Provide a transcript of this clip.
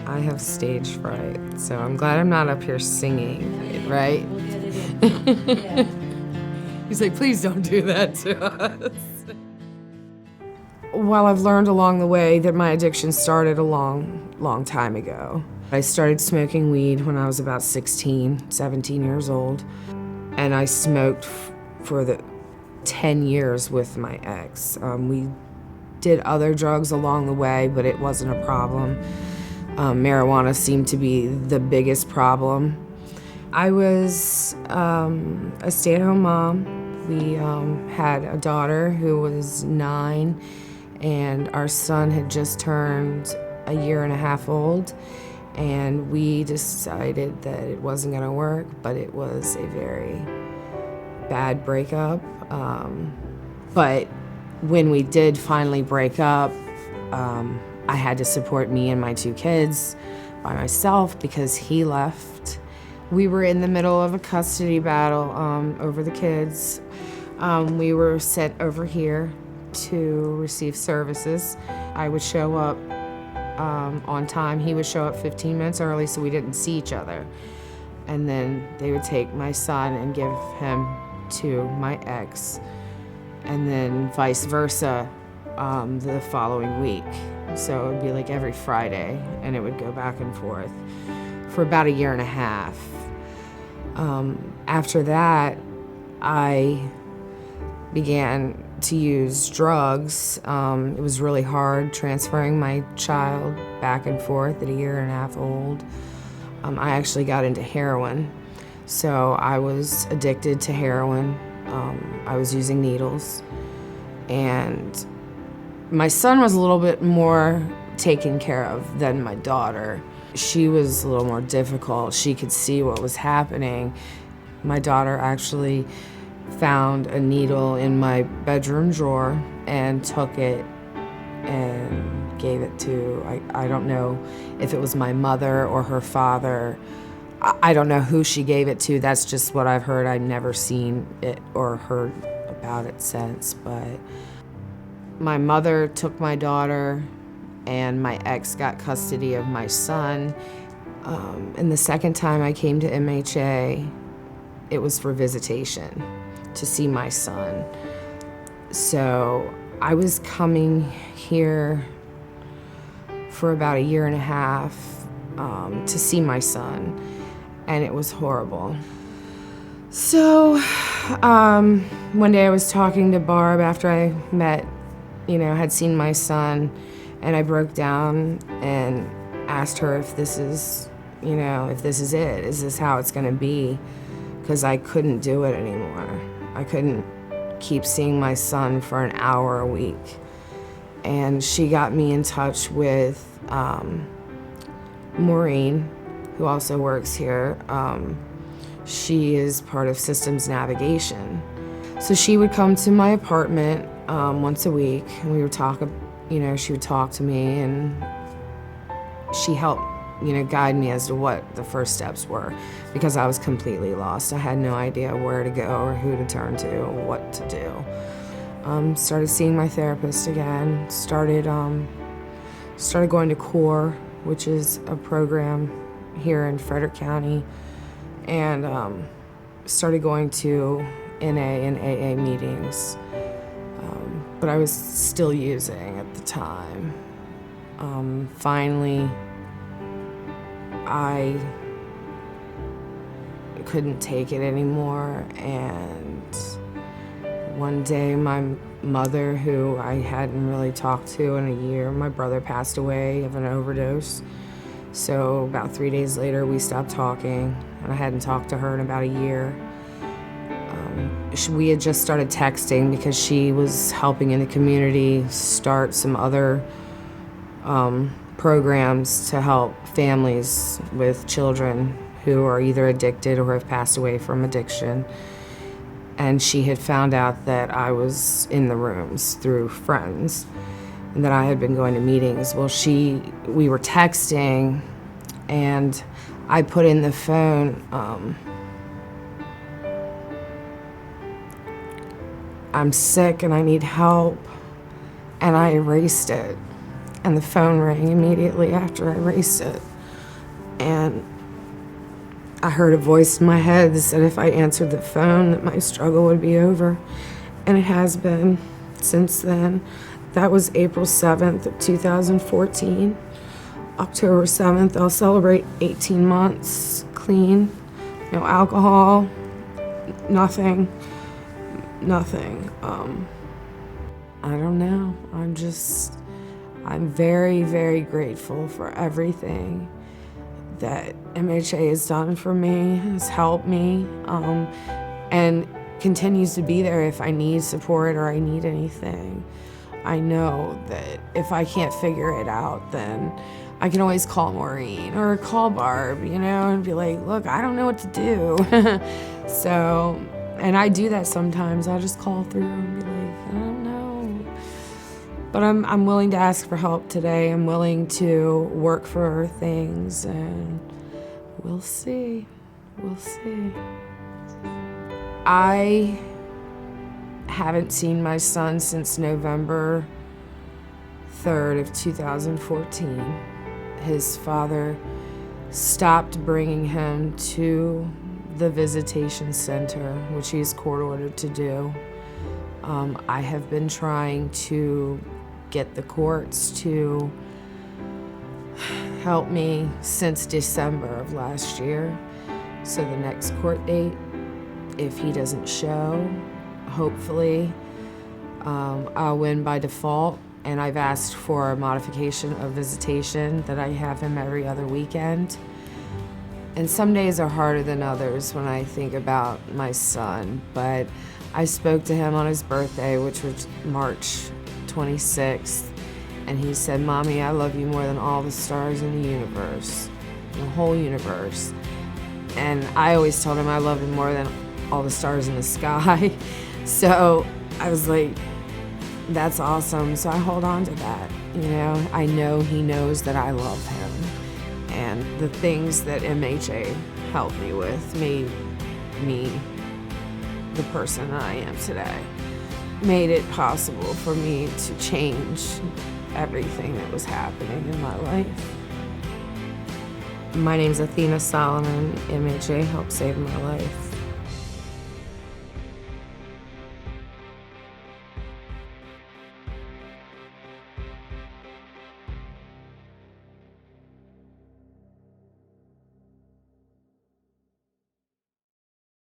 I have stage fright, so I'm glad I'm not up here singing, right? He's like, please don't do that to us. Well, I've learned along the way that my addiction started a long time ago. I started smoking weed when I was about 16, 17 years old, and I smoked for the 10 years with my ex. We did other drugs along the way, but it wasn't a problem. Marijuana seemed to be the biggest problem. I was a stay-at-home mom. We had a daughter who was 9, and our son had just turned a year and a half old, and we decided that it wasn't going to work, but it was a very bad breakup. But when we did finally break up, I had to support me and my 2 kids by myself because he left. We were in the middle of a custody battle over the kids. We were sent over here to receive services. I would show up on time. He would show up 15 minutes early so we didn't see each other. And then they would take my son and give him to my ex, and then vice versa the following week. So it would be like every Friday, and it would go back and forth for about a year and a half. After that, I began to use drugs. It was really hard transferring my child back and forth at a year and a half old. I actually got into heroin. So I was addicted to heroin. I was using needles. And my son was a little bit more taken care of than my daughter. She was a little more difficult. She could see what was happening. My daughter actually found a needle in my bedroom drawer and took it and gave it to, I don't know if it was my mother or her father. I don't know who she gave it to. That's just what I've heard. I've never seen it or heard about it since. But my mother took my daughter, and my ex got custody of my son. And the second time I came to MHA, it was for visitation to see my son. So I was coming here for about a year and a half to see my son, and it was horrible. So one day I was talking to Barb after I had seen my son, and I broke down and asked her if this is it, is this how it's gonna be? Because I couldn't do it anymore. I couldn't keep seeing my son for an hour a week. And she got me in touch with Maureen, who also works here. She is part of systems navigation. So she would come to my apartment once a week, and we would talk, she would talk to me, and she helped, guide me as to what the first steps were, because I was completely lost. I had no idea where to go or who to turn to or what to do. Started seeing my therapist again, started going to CORE, which is a program here in Frederick County, and started going to NA and AA meetings, but I was still using at the time. Finally, I couldn't take it anymore, and one day my mother, who I hadn't really talked to in a year, my brother passed away of an overdose. So about 3 days later, we stopped talking, and I hadn't talked to her in about a year. We had just started texting because she was helping in the community start some other programs to help families with children who are either addicted or have passed away from addiction. And she had found out that I was in the rooms through friends and that I had been going to meetings. Well, we were texting, and I put in the phone, I'm sick and I need help, and I erased it. And the phone rang immediately after I erased it. And I heard a voice in my head that said if I answered the phone that my struggle would be over. And it has been since then. That was April 7th of 2014. October 7th, I'll celebrate 18 months clean. No alcohol, nothing. I don't know. I'm very, very grateful for everything that MHA has done for me, has helped me, and continues to be there if I need support or I need anything. I know that if I can't figure it out, then I can always call Maureen or call Barb, and be like, look, I don't know what to do. So, and I do that sometimes. I'll just call through and be like, I don't know. But I'm willing to ask for help today. I'm willing to work for things, and we'll see. We'll see. I haven't seen my son since November 3rd of 2014. His father stopped bringing him to the visitation center, which he's court-ordered to do. I have been trying to get the courts to help me since December of last year. So the next court date, if he doesn't show, hopefully I'll win by default. And I've asked for a modification of visitation that I have him every other weekend. And some days are harder than others when I think about my son, but I spoke to him on his birthday, which was March 26th, and he said, Mommy, I love you more than all the stars in the universe, the whole universe. And I always told him I loved him more than all the stars in the sky. So I was like, that's awesome. So I hold on to that, I know he knows that I love him. And the things that MHA helped me with made me the person I am today. Made it possible for me to change everything that was happening in my life. My name's Athena Solomon. MHA helped save my life.